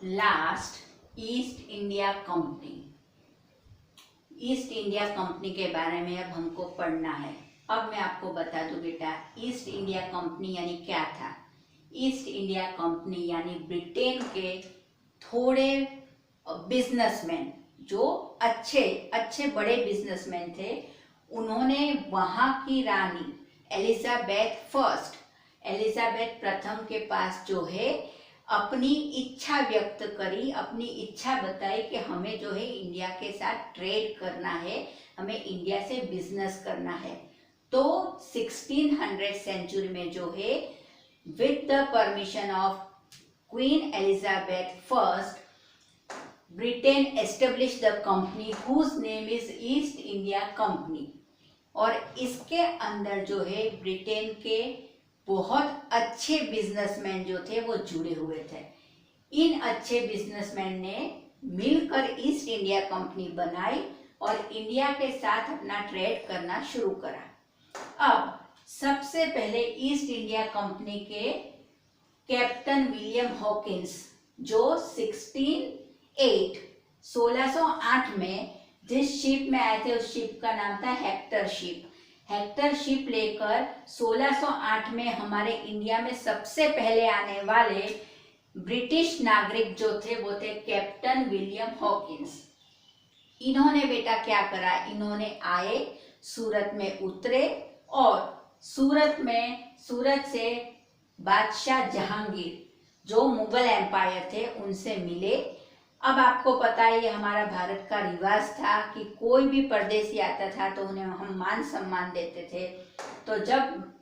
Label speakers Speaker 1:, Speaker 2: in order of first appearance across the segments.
Speaker 1: Last east India company. East India company के बारे में अब हमको पढ़ना है। अब मैं आपको बता दूं बेटा, ईस्ट इंडिया कंपनी यानी क्या था। ईस्ट इंडिया कंपनी यानी ब्रिटेन के थोड़े बिजनेसमैन जो अच्छे अच्छे बड़े बिजनेसमैन थे, उन्होंने वहां की रानी एलिजाबेथ प्रथम के पास जो है अपनी इच्छा व्यक्त करी, अपनी इच्छा बताई कि हमें जो है इंडिया के साथ ट्रेड करना है, हमें इंडिया से बिजनेस करना है। तो 1600 सेंचुरी में जो है with the permission of queen Elizabeth first, Britain establish the company whose name is east India company. और इसके अंदर जो है ब्रिटेन के बहुत अच्छे बिजनेसमैन जो थे वो जुड़े हुए थे। इन अच्छे बिजनेसमैन ने मिलकर ईस्ट इंडिया कंपनी बनाई और इंडिया के साथ अपना ट्रेड करना शुरू करा। अब सबसे पहले ईस्ट इंडिया कंपनी के कैप्टन विलियम हॉकिंस जो 1608 में जिस शिप में आए थे, उस शिप का नाम था हेक्टर शिप। हेक्टर शिप लेकर 1608 में हमारे इंडिया में सबसे पहले आने वाले ब्रिटिश नागरिक जो थे वो थे कैप्टन विलियम हॉकिंस। इन्होंने बेटा क्या करा, इन्होंने आए, सूरत में उतरे और सूरत से बादशाह जहांगीर जो मुगल एम्पायर थे उनसे मिले। अब आपको पता है ये हमारा भारत का रिवाज था कि कोई भी परदेसी आता था तो उन्हें हम मान सम्मान देते थे। तो जब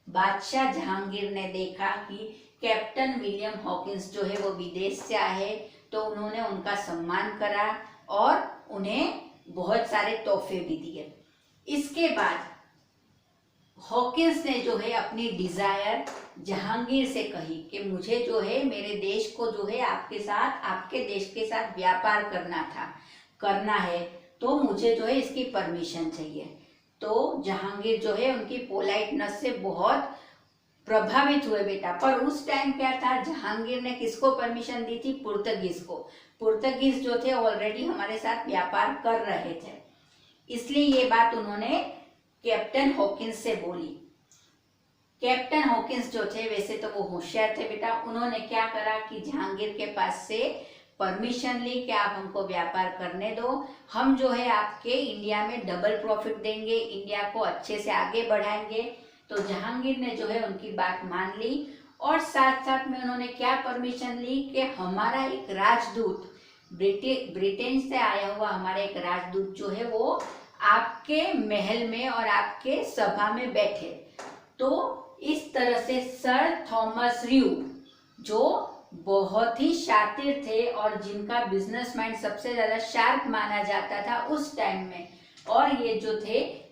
Speaker 1: बादशाह जहांगीर ने देखा कि कैप्टन विलियम हॉकिंस जो है वो विदेश से आए, तो उन्होंने उनका सम्मान करा और उन्हें बहुत सारे तोहफे भी दिए। इसके बाद हॉकिंस ने जो है अपनी डिजायर जहांगीर से कही कि मुझे जो है मेरे देश को जो है आपके देश के साथ व्यापार करना है, तो मुझे जो है इसकी परमिशन चाहिए। तो जहांगीर जो है उनकी पोलाइटनेस से बहुत प्रभावित हुए बेटा। पर उस टाइम क्या था, जहांगीर ने किसको परमिशन दी थी, पुर्तगीज को। पुर्तगीज जो थे ऑलरेडी हमारे साथ व्यापार कर रहे थे, इसलिए ये बात उन्होंने कैप्टन हॉकिंस से बोली। कैप्टन हॉकिंस जो थे वैसे तो वो होशियार थे बेटा। उन्होंने क्या करा कि जहांगीर के पास से परमिशन ली कि आप हमको व्यापार करने दो, हम जो है आपके इंडिया में डबल प्रॉफिट देंगे, इंडिया को अच्छे से आगे बढ़ाएंगे। तो जहांगीर ने जो है उनकी बात मान ली और साथ साथ में उन्होंने क्या परमिशन ली कि हमारा एक राजदूत, ब्रिटेन से आया हुआ हमारा एक राजदूत जो है वो आपके महल में और आपके सभा में बैठे। तो इस तरह से सर थॉमस र्यू जो बहुत ही शातिर थे और जिनका बिजनेस माइंड सबसे ज्यादा शार्प माना जाता था उस टाइम में, और ये जो थे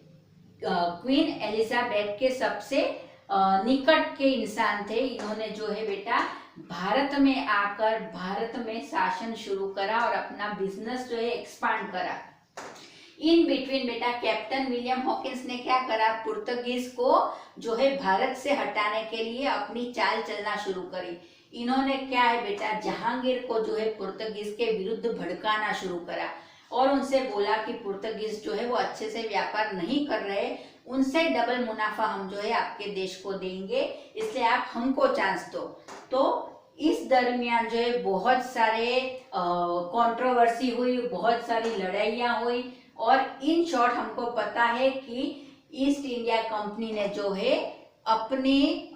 Speaker 1: क्वीन एलिजाबेथ के सबसे निकट के इंसान थे, इन्होंने जो है बेटा भारत में आकर भारत में शासन शुरू करा और अपना बिजनेस जो है एक्सपांड करा। इन बिटवीन बेटा कैप्टन विलियम हॉकिंस ने क्या करा, पुर्तगीज को जो है भारत से हटाने के लिए अपनी चाल चलना शुरू करी। इन्होंने क्या है बेटा, जहांगीर को जो है पुर्तगीज के विरुद्ध भड़काना शुरू करा और उनसे बोला कि पुर्तगीज जो है वो अच्छे से व्यापार नहीं कर रहे, उनसे डबल मुनाफा हम जो है आपके देश को देंगे, इसलिए आप हमको चांस दो। तो इस दरमियान जो है बहुत सारे कंट्रोवर्सी हुई, बहुत सारी लड़ाइयाँ हुई और इन शॉर्ट हमको पता है कि ईस्ट इंडिया कंपनी ने जो है अपने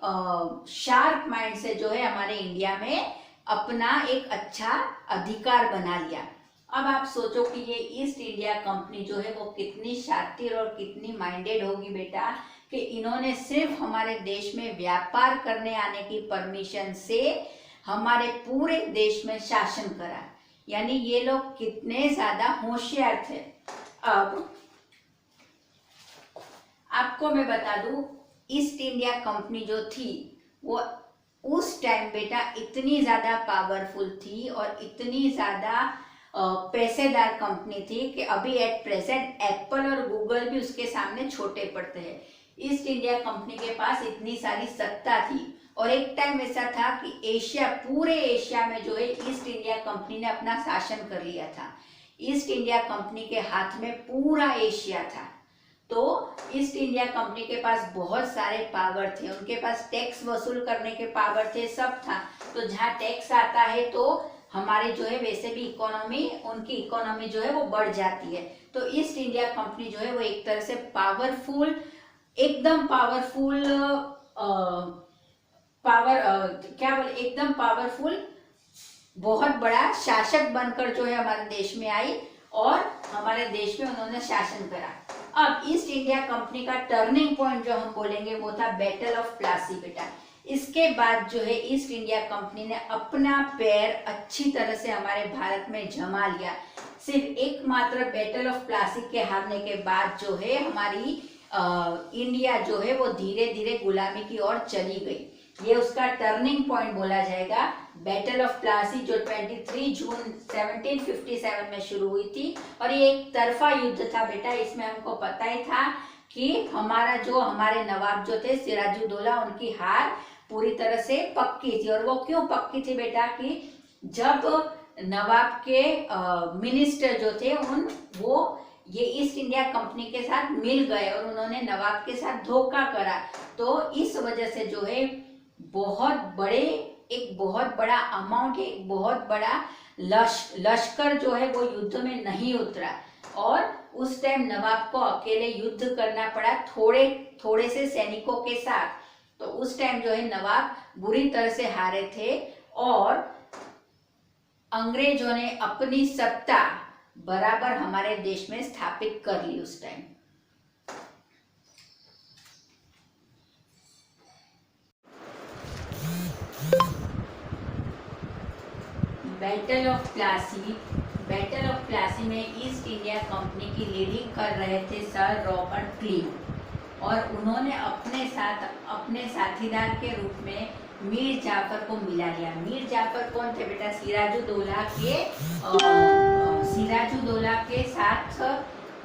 Speaker 1: शार्प माइंड से जो है हमारे इंडिया में अपना एक अच्छा अधिकार बना लिया। अब आप सोचो कि ये ईस्ट इंडिया कंपनी जो है वो कितनी शातिर और कितनी माइंडेड होगी बेटा, कि इन्होंने सिर्फ हमारे देश में व्यापार करने आने की परमिशन से हमारे पूरे देश में शासन करा। यानी ये लोग कितने ज्यादा होशियार थे। अब आपको मैं बता दूं, ईस्ट इंडिया कंपनी जो थी वो उस टाइम बेटा इतनी ज्यादा पावरफुल थी और इतनी ज्यादा पैसेदार कंपनी थी कि अभी एट प्रेजेंट एप्पल और गूगल भी उसके सामने छोटे पड़ते हैं। ईस्ट इंडिया कंपनी के पास इतनी सारी सत्ता थी और एक टाइम ऐसा था कि एशिया, पूरे एशिया में जो है ईस्ट इंडिया कंपनी ने अपना शासन कर लिया था। ईस्ट इंडिया कंपनी के हाथ में पूरा एशिया था। तो ईस्ट इंडिया कंपनी के पास बहुत सारे पावर थे, उनके पास टैक्स वसूल करने के पावर थे, सब था। तो जहाँ टैक्स आता है तो हमारी जो है वैसे भी इकोनॉमी, उनकी इकोनॉमी जो है वो बढ़ जाती है। तो ईस्ट इंडिया कंपनी जो है वो एक तरह से पावरफुल, एकदम पावरफुल एकदम पावरफुल बहुत बड़ा शासक बनकर जो है हमारे देश में आई और हमारे देश में उन्होंने शासन करा। अब ईस्ट इंडिया कंपनी का टर्निंग पॉइंट जो हम बोलेंगे वो था बैटल ऑफ प्लासी बेटा। इसके बाद जो है ईस्ट इंडिया कंपनी ने अपना पैर अच्छी तरह से हमारे भारत में जमा लिया। सिर्फ एकमात्र बैटल ऑफ प्लासी के हारने के बाद जो है हमारी इंडिया जो है वो धीरे धीरे गुलामी की ओर चली गई। ये उसका टर्निंग पॉइंट बोला जाएगा, बैटल ऑफ प्लासी, जो 23 जून 1757 में शुरू हुई थी। और ये एक तरफा युद्ध था बेटा। इसमें हमको पता ही था कि हमारे नवाब जो थे सिराजुद्दौला, उनकी हार पूरी तरह से पक्की थी। और वो क्यों पक्की थी बेटा कि जब नवाब के मिनिस्टर जो थे वो ये ईस्ट इंडिया कंपनी के साथ मिल गए और उन्होंने नवाब के साथ धोखा करा। तो इस वजह से जो है एक बहुत बड़ा अमाउंट, एक बहुत बड़ा लश्कर जो है वो युद्ध में नहीं उतरा और उस टाइम नवाब को अकेले युद्ध करना पड़ा थोड़े से सैनिकों के साथ। तो उस टाइम जो है नवाब बुरी तरह से हारे थे और अंग्रेजों ने अपनी सत्ता बराबर हमारे देश में स्थापित कर ली उस टाइम। बैटल ऑफ प्लासी में ईस्ट इंडिया कंपनी की लीडिंग कर रहे थे सर रॉबर्ट क्लीव और उन्होंने अपने साथीदार के रूप में मीर जाफर को मिला लिया। मीर जाफर कौन थे बेटा?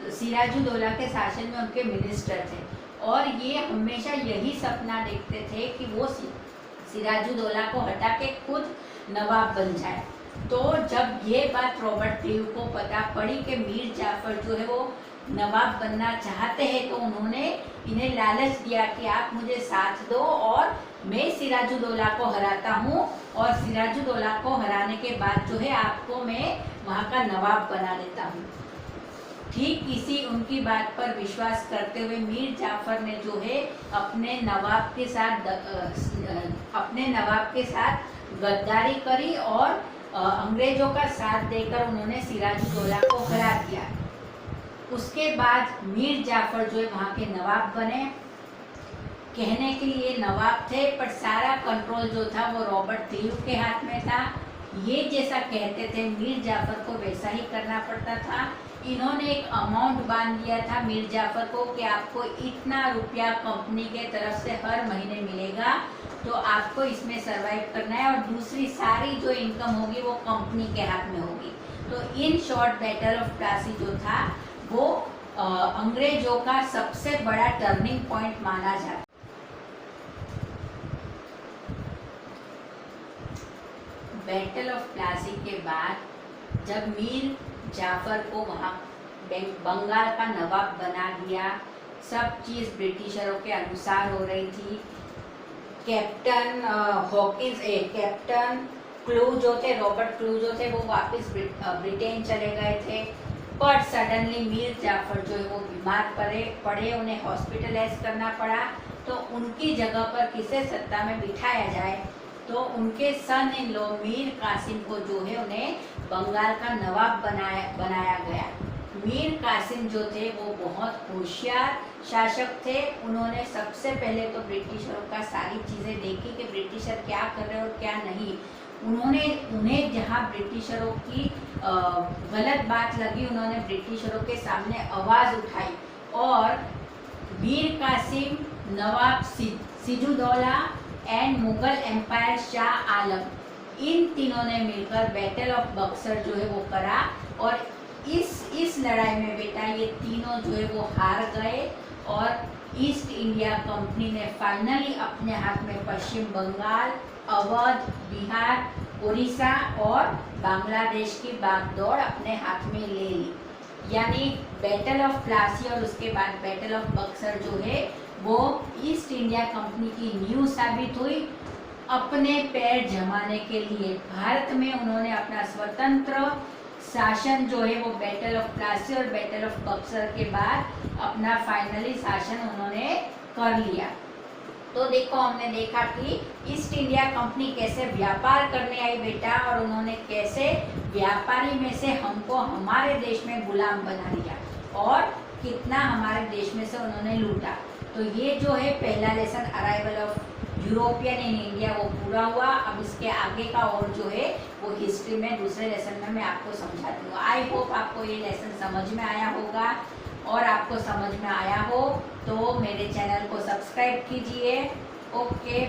Speaker 1: सिराजुद्दौला के शासन में उनके मिनिस्टर थे और ये हमेशा यही सपना देखते थे कि वो सिराजुद्दौला को हटा के खुद नवाब बन जाए। तो जब ये बात रॉबर्ट क्लीव को पता पड़ी कि मीर जाफर जो है वो नवाब बनना चाहते हैं, तो उन्होंने इन्हें लालच दिया कि आप मुझे साथ दो और मैं सिराजुद्दौला को हराता हूँ और सिराजुद्दौला को हराने के बाद जो है आपको मैं वहाँ का नवाब बना देता हूँ। ठीक इसी उनकी बात पर विश्वास करते हुए मीर जाफर ने जो है अपने नवाब के साथ गद्दारी करी और अंग्रेजों का साथ देकर उन्होंने सिराजुद्दौला को हरा दिया। उसके बाद मीर जाफर जो है वहाँ के नवाब बने। कहने के लिए नवाब थे पर सारा कंट्रोल जो था वो रॉबर्ट क्लीव के हाथ में था। ये जैसा कहते थे मीर जाफर को वैसा ही करना पड़ता था। इन्होंने एक अमाउंट बांध दिया था मीर जाफर को कि आपको इतना रुपया कंपनी के तरफ से हर महीने मिलेगा, तो आपको इसमें सरवाइव करना है और दूसरी सारी जो इनकम होगी वो कंपनी के हाथ में होगी। तो in short battle of Plassey जो था वो अंग्रेजों का सबसे बड़ा टर्निंग पॉइंट माना जाता। बैटल ऑफ प्लासी के बाद जब मीर जाफर को वहाँ बंगाल का नवाब बना दिया, सब चीज़ ब्रिटिशरों के अनुसार हो रही थी। कैप्टन क्लू जो थे, रॉबर्ट क्लू जो थे, वो वापस ब्रिटेन चले गए थे। पर सडनली मीर जाफर जो है वो बीमार पड़े, उन्हें हॉस्पिटलाइज करना पड़ा। तो उनकी जगह पर किसे सत्ता में बिठाया जाए, तो उनके सन इन लॉ मीर कासिम को जो है उन्हें बंगाल का नवाब बनाया गया। मीर कासिम जो थे वो बहुत होशियार शासक थे। उन्होंने सबसे पहले तो ब्रिटिशरों का सारी चीज़ें देखी कि ब्रिटिशर क्या कर रहे और क्या नहीं। उन्हें जहाँ ब्रिटिशरों की गलत बात लगी, उन्होंने ब्रिटिशरों के सामने आवाज़ उठाई और मीर कासिम, नवाब सिराजुद्दौला एंड मुगल एम्पायर शाह आलम, इन तीनों ने मिलकर बैटल ऑफ बक्सर जो है वो करा और इस लड़ाई में बेटा ये तीनों जो है वो हार गए और ईस्ट इंडिया कंपनी ने फाइनली अपने हाथ में पश्चिम बंगाल, अवध, बिहार, उड़ीसा और बांग्लादेश की बागडोर अपने हाथ में ले ली। यानी बैटल ऑफ प्लासी और उसके बाद बैटल ऑफ बक्सर जो है वो ईस्ट इंडिया कंपनी की नींव साबित हुई। अपने पैर जमाने के लिए भारत में उन्होंने अपना स्वतंत्र शासन जो है वो बैटल ऑफ प्लासी और बैटल ऑफ बक्सर के बाद अपना फाइनली शासन उन्होंने कर लिया। तो देखो हमने देखा कि ईस्ट इंडिया कंपनी कैसे व्यापार करने आई बेटा, और उन्होंने कैसे व्यापारी में से हमको हमारे देश में गुलाम बना लिया और कितना हमारे देश में से उन्होंने लूटा। तो ये जो है पहला lesson arrival of European in India वो पूरा हुआ। अब इसके आगे का और जो है वो हिस्ट्री में दूसरे लेसन में मैं आपको समझाती हूँ। आई होप आपको ये लेसन समझ में आया होगा, और आपको समझ में आया हो तो मेरे चैनल को सब्सक्राइब कीजिए। ओके।